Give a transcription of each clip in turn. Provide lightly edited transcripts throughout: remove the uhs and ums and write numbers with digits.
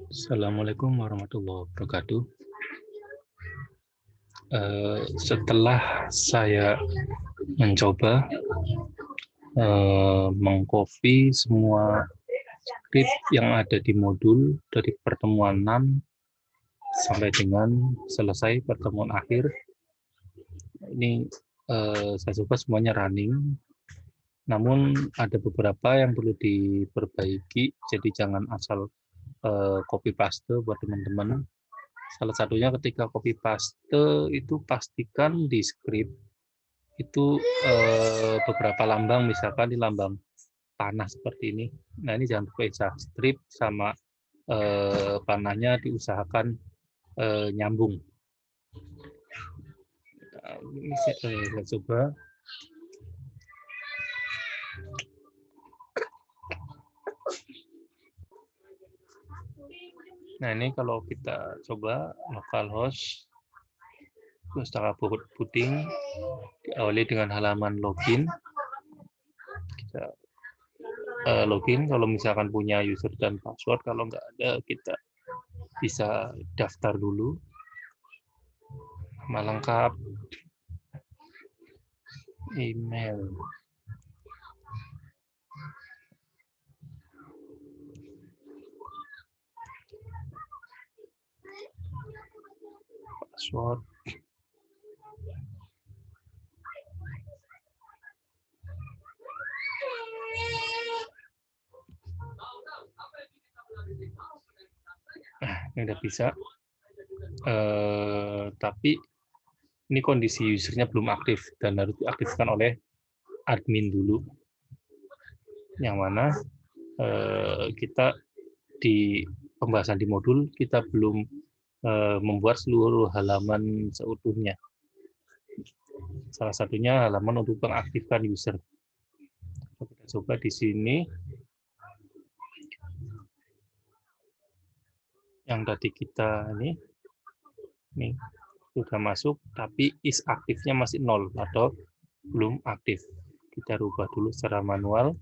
Assalamualaikum warahmatullahi wabarakatuh. Setelah saya mencoba mengcopy semua skrip yang ada di modul dari pertemuan 6 sampai dengan selesai pertemuan akhir, ini saya coba semuanya running. Namun ada beberapa yang perlu diperbaiki, jadi jangan asal copy paste buat teman-teman. Salah satunya ketika copy paste itu pastikan di script itu beberapa lambang, misalkan di lambang panah seperti ini. Nah ini jangan terpisah, strip sama panahnya diusahakan nyambung. Nah, ini saya coba. Nah ini kalau kita coba localhost pustaka booting diawali dengan halaman login. Kita login kalau misalkan punya user dan password, kalau nggak ada kita bisa daftar dulu. Nama lengkap, email, password, ini udah bisa, tapi ini kondisi usernya belum aktif dan harus diaktifkan oleh admin dulu, yang mana kita di pembahasan di modul kita belum membuat seluruh halaman seutuhnya. Salah satunya halaman untuk mengaktifkan user. Kita coba di sini. Yang tadi kita ini sudah masuk, tapi is aktifnya masih 0 atau belum aktif. Kita rubah dulu secara manual,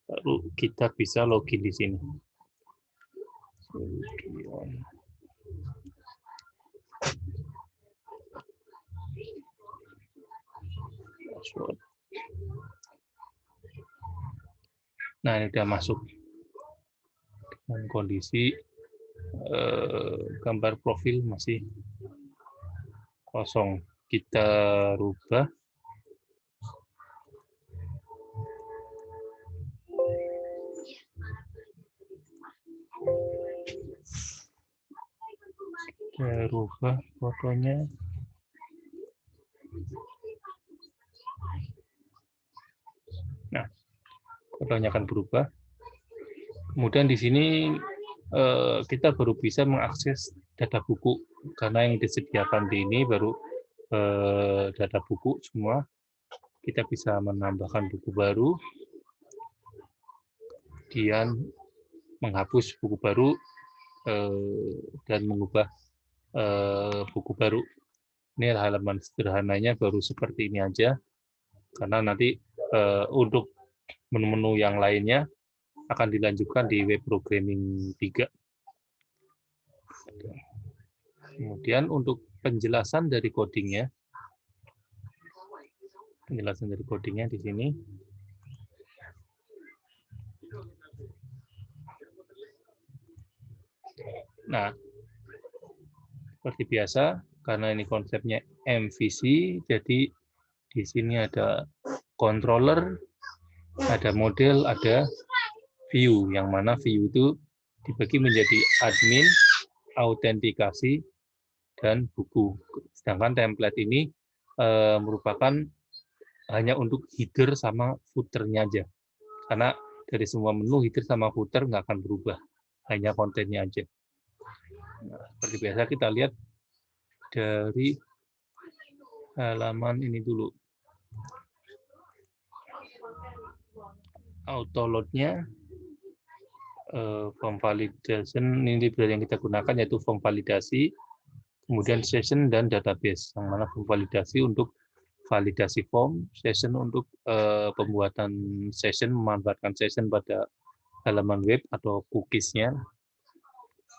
baru kita bisa login di sini. Nah ini sudah masuk dengan kondisi gambar profil masih kosong. Kita rubah. Kita rubah fotonya. Nah, fotonya akan berubah. Kemudian di sini kita baru bisa mengakses data buku, karena yang disediakan di ini baru data buku semua. Kita bisa menambahkan buku baru, kemudian menghapus buku baru, dan mengubah buku baru. Ini halaman sederhananya baru seperti ini aja, karena nanti untuk menu-menu yang lainnya akan dilanjutkan di web programming 3. Kemudian untuk penjelasan dari codingnya, di sini. Nah, seperti biasa, karena ini konsepnya MVC, jadi di sini ada controller, ada model, ada view, yang mana view itu dibagi menjadi admin, autentikasi, dan buku. Sedangkan template ini merupakan hanya untuk header sama footer-nya aja. Karena dari semua menu, header sama footer nggak akan berubah, hanya kontennya aja. Nah, seperti biasa kita lihat dari halaman ini dulu. Autoload-nya, form validation, ini yang kita gunakan yaitu form validasi, kemudian session dan database, yang mana form validasi untuk validasi form, session untuk pembuatan session, memanfaatkan session pada halaman web atau cookies-nya,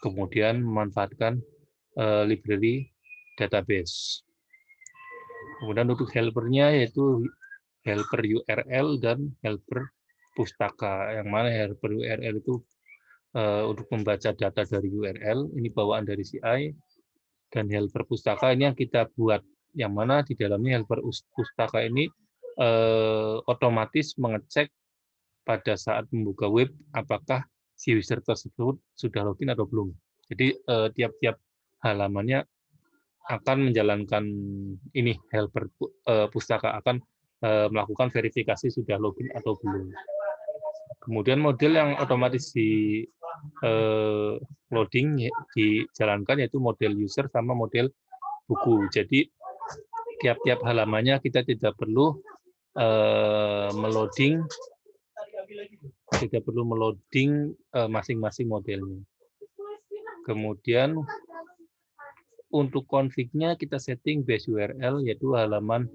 kemudian memanfaatkan library database. Kemudian untuk helper-nya yaitu helper URL dan helper pustaka. Yang mana helper URL itu untuk membaca data dari URL, ini bawaan dari CI, dan helper pustaka ini yang kita buat, yang mana di dalamnya helper pustaka ini otomatis mengecek pada saat membuka web apakah si user tersebut sudah login atau belum. Jadi tiap-tiap halamannya akan menjalankan ini helper pustaka akan melakukan verifikasi sudah login atau belum. Kemudian model yang otomatis di loading dijalankan yaitu model user sama model buku. Jadi tiap-tiap halamannya kita tidak perlu meloading masing-masing modelnya. Kemudian untuk config-nya kita setting base URL yaitu halaman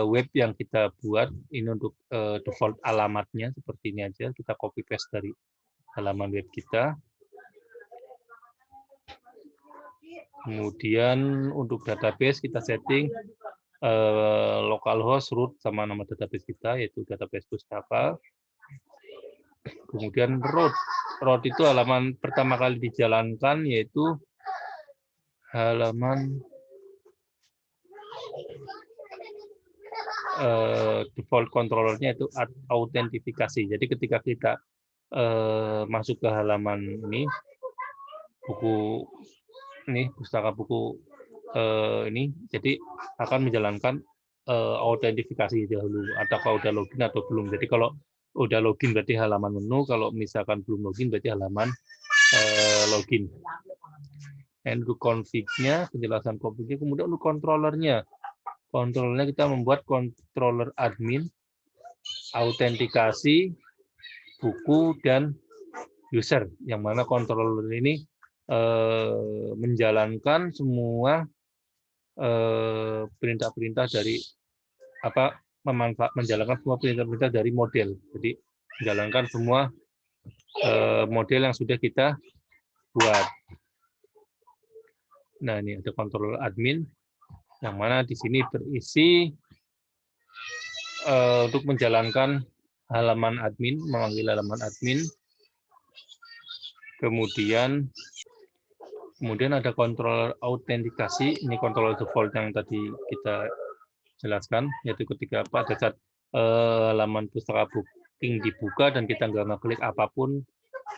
web yang kita buat. Ini untuk default alamatnya seperti ini aja, kita copy paste dari halaman web kita. Kemudian untuk database kita setting localhost, root sama nama database kita yaitu database pustaka. Kemudian root itu halaman pertama kali dijalankan yaitu halaman default controllernya itu autentifikasi. Jadi ketika kita masuk ke halaman ini buku ini pustaka buku ini, jadi akan menjalankan autentifikasi dahulu. Apakah udah login atau belum? Jadi kalau udah login berarti halaman menu, kalau misalkan belum login berarti halaman login. Dan untuk config-nya, penjelasan config-nya, kemudian untuk controllernya. Controllernya kita membuat controller admin, autentikasi, buku, dan user. Yang mana controller ini menjalankan semua perintah-perintah dari menjalankan semua perintah-perintah dari model. Jadi menjalankan semua model yang sudah kita buat. Nah, ini ada controller admin yang mana di sini berisi untuk menjalankan halaman admin, memanggil halaman admin. Kemudian ada controller autentikasi, ini controller default yang tadi kita jelaskan, yaitu ketika pada saat halaman pustaka booking dibuka dan kita nggak ngeklik apapun,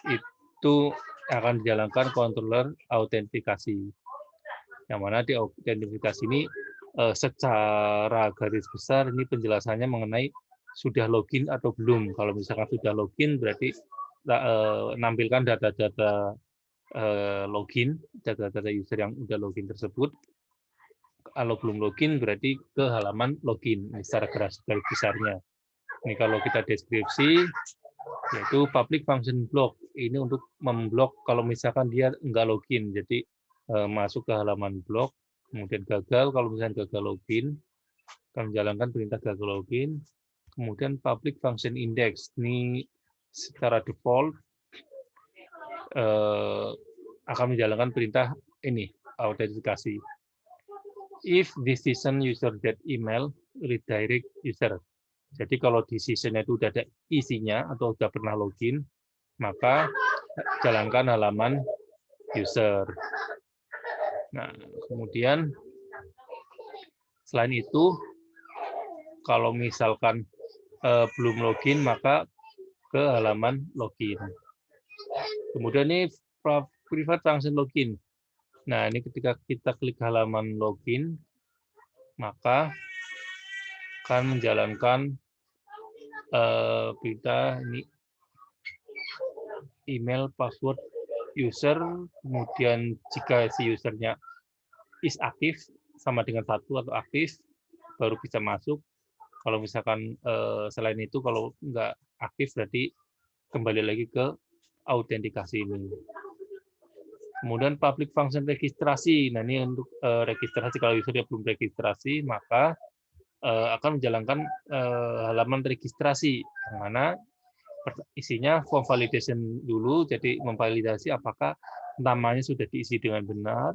itu akan dijalankan controller autentikasi. Yang mana di autentifikasi ini secara garis besar ini penjelasannya mengenai sudah login atau belum. Kalau misalkan sudah login berarti nampilkan data-data login, data-data user yang udah login tersebut. Kalau belum login berarti ke halaman login secara garis besarnya. Ini kalau kita deskripsi yaitu public function block. Ini untuk memblok kalau misalkan dia nggak login. Jadi masuk ke halaman blok, kemudian gagal kalau misalnya gagal login, akan menjalankan perintah gagal login. Kemudian public function index ini secara default akan menjalankan perintah ini autentikasi. If decision user that email redirect user. Jadi kalau decision-nya itu udah ada isinya atau sudah pernah login, maka jalankan halaman user. Nah, kemudian selain itu, kalau misalkan belum login, maka ke halaman login. Kemudian ini private function login. Nah, ini ketika kita klik halaman login, maka akan menjalankan perintah ini email, password, user, kemudian jika si usernya is aktif, sama dengan 1 atau aktif, baru bisa masuk. Kalau misalkan selain itu, kalau nggak aktif, berarti kembali lagi ke autentikasi ini. Kemudian public function registrasi. Nah, ini untuk registrasi. Kalau usernya belum registrasi, maka akan menjalankan halaman registrasi, yang mana isinya form validation dulu, jadi memvalidasi apakah namanya sudah diisi dengan benar,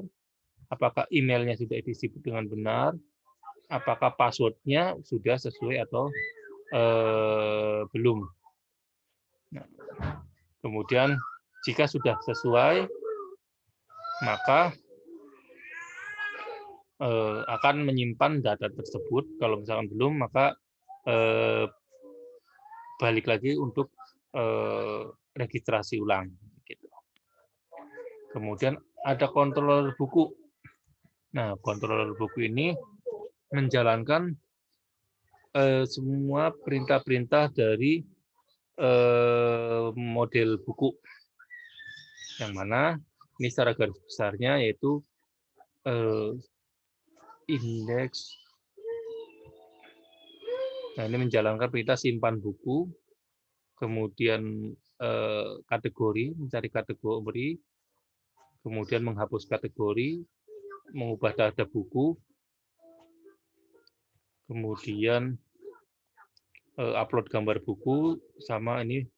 apakah emailnya sudah diisi dengan benar, apakah password-nya sudah sesuai atau belum. Nah, kemudian jika sudah sesuai, maka akan menyimpan data tersebut. Kalau misalkan belum, maka balik lagi untuk registrasi ulang. Gitu. Kemudian ada controller buku. Nah, controller buku ini menjalankan semua perintah-perintah dari model buku. Yang mana ini secara garis besarnya yaitu indeks. Nah, ini menjalankan perintah simpan buku, kemudian kategori, mencari kategori, kemudian menghapus kategori, mengubah data buku, kemudian upload gambar buku, sama ini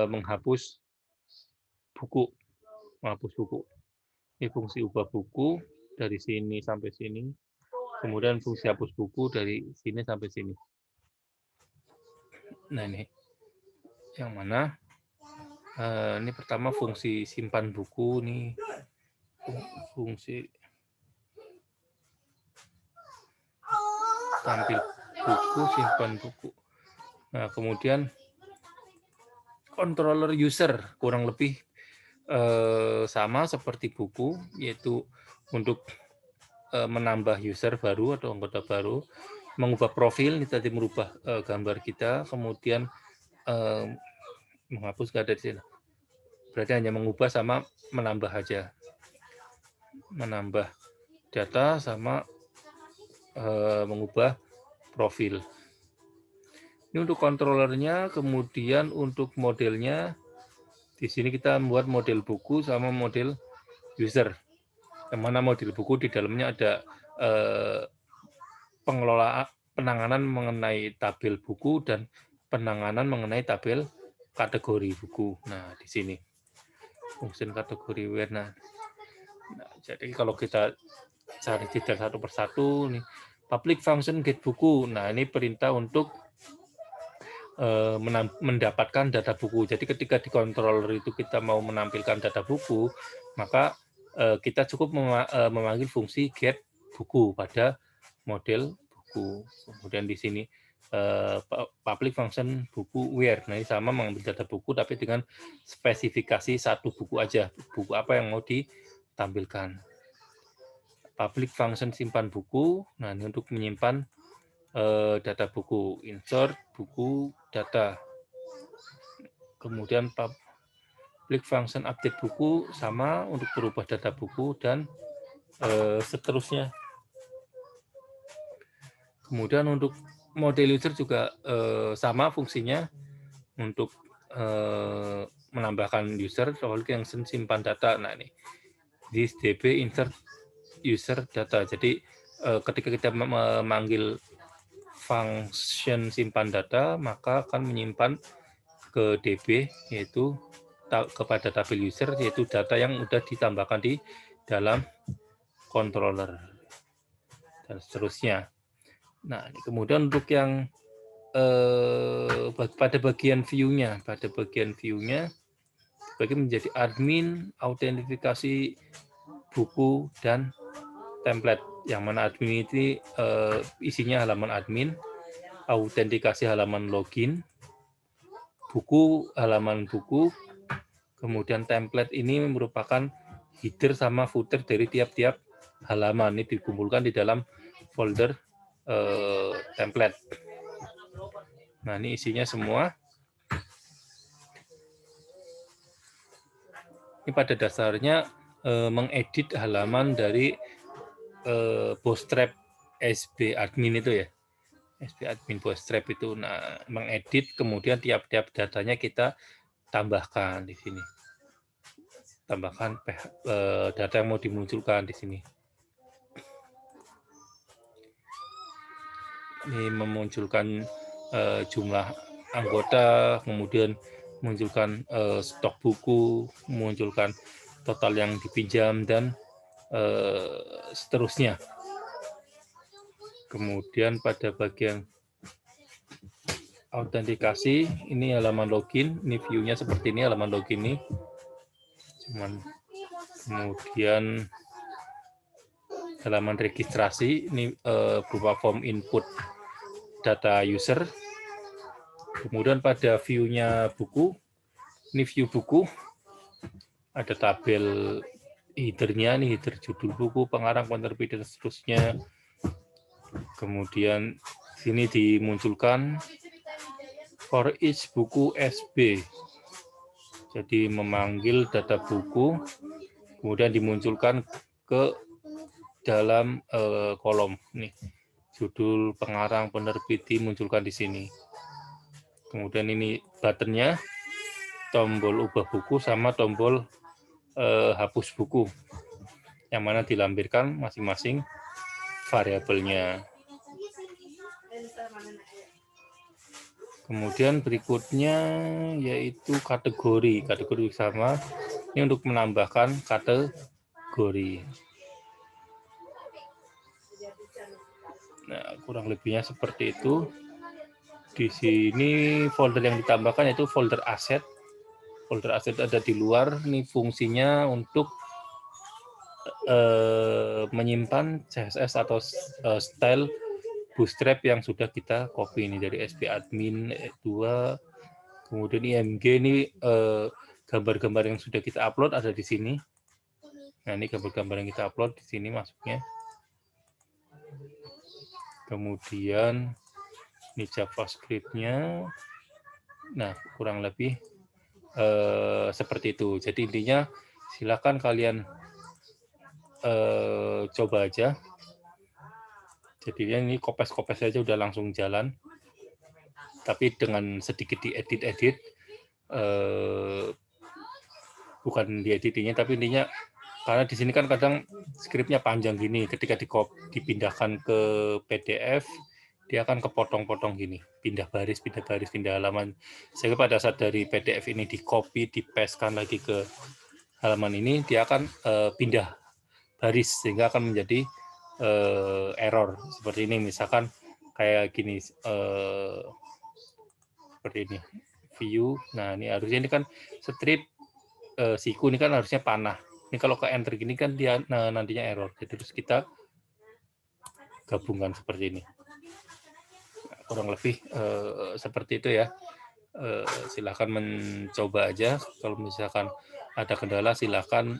menghapus buku. Ini fungsi ubah buku dari sini sampai sini, kemudian fungsi hapus buku dari sini sampai sini. Nah, ini yang mana ini pertama fungsi simpan buku nih, fungsi tampil buku, simpan buku. Nah, kemudian controller user kurang lebih sama seperti buku, yaitu untuk menambah user baru atau anggota baru, mengubah profil, ini tadi merubah gambar kita, kemudian menghapus nggak ada di sini. Berarti hanya mengubah sama menambah aja. Menambah data sama mengubah profil. Ini untuk controllernya, kemudian untuk modelnya, di sini kita membuat model buku sama model user. Yang mana model buku di dalamnya ada penanganan mengenai tabel buku dan penanganan mengenai tabel kategori buku. Nah, di sini fungsi kategori where. Nah, jadi kalau kita cari detail satu persatu, nih public function get buku. Nah, ini perintah untuk mendapatkan data buku. Jadi ketika di controller itu kita mau menampilkan data buku, maka kita cukup memanggil fungsi get buku pada model buku. Kemudian di sini public function buku where. Nah, ini sama mengambil data buku tapi dengan spesifikasi satu buku aja. Buku apa yang mau ditampilkan. Public function simpan buku. Nah, ini untuk menyimpan data buku, insert buku data. Kemudian public function update buku sama untuk berubah data buku dan seterusnya. Kemudian untuk model user juga sama fungsinya untuk menambahkan user, soal yang simpan data. Nah, ini this db insert user data. Jadi ketika kita memanggil function simpan data, maka akan menyimpan ke DB, yaitu kepada tabel user, yaitu data yang sudah ditambahkan di dalam controller, dan seterusnya. Nah, kemudian untuk yang pada bagian view-nya, bagi menjadi admin, autentifikasi buku, dan template. Yang mana admin ini isinya halaman admin, autentikasi halaman login, buku halaman buku, kemudian template ini merupakan header sama footer dari tiap-tiap halaman. Ini dikumpulkan di dalam folder template. Nah, ini isinya semua. Ini pada dasarnya mengedit halaman dari Bootstrap SB admin itu ya. SB admin Bootstrap itu. Nah, mengedit kemudian tiap-tiap datanya kita tambahkan di sini. Tambahkan data yang mau dimunculkan di sini. Ini memunculkan jumlah anggota, kemudian munculkan stok buku, munculkan total yang dipinjam, dan seterusnya. Kemudian pada bagian autentikasi, ini halaman login, ini view-nya seperti ini, halaman login ini. Kemudian halaman registrasi, ini berupa form input data user. Kemudian pada view-nya buku, ini view buku, ada tabel header-nya, ini header judul buku, pengarang, penerbit, dan seterusnya. Kemudian sini dimunculkan for each buku SB. Jadi memanggil data buku, kemudian dimunculkan ke dalam kolom. Nih, judul, pengarang, penerbit dimunculkan di sini. Kemudian ini buttonnya, tombol ubah buku sama tombol hapus buku, yang mana dilampirkan masing-masing variabelnya. Kemudian berikutnya yaitu kategori. Kategori sama ini untuk menambahkan kategori. Nah, kurang lebihnya seperti itu. Di sini folder yang ditambahkan yaitu folder aset. Folder aset ada di luar. Ini fungsinya untuk menyimpan CSS atau style bootstrap yang sudah kita copy ini dari SP admin 2. Kemudian IMG ini gambar-gambar yang sudah kita upload ada di sini. Nah, ini gambar-gambar yang kita upload di sini masuknya. Kemudian ini JavaScript-nya. Nah, kurang lebih seperti itu. Jadi intinya silakan kalian coba aja. Jadi ini kopes-kopes saja udah langsung jalan. Tapi dengan sedikit diedit-edit, bukan dieditnya, tapi intinya karena di sini kan kadang skripnya panjang gini, ketika dipindahkan ke PDF, dia akan kepotong-potong gini, pindah baris, pindah halaman. Sehingga pada saat dari PDF ini di-copy, di-paste-kan lagi ke halaman ini, dia akan pindah baris, sehingga akan menjadi error. Seperti ini, misalkan kayak gini, seperti ini, view. Nah, ini harusnya ini kan strip siku, ini kan harusnya panah. Ini kalau ke enter gini kan dia nantinya error. Jadi terus kita gabungkan seperti ini. Nah, kurang lebih seperti itu ya. Silahkan mencoba aja. Kalau misalkan ada kendala silahkan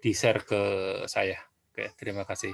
di-share ke saya. Oke, terima kasih.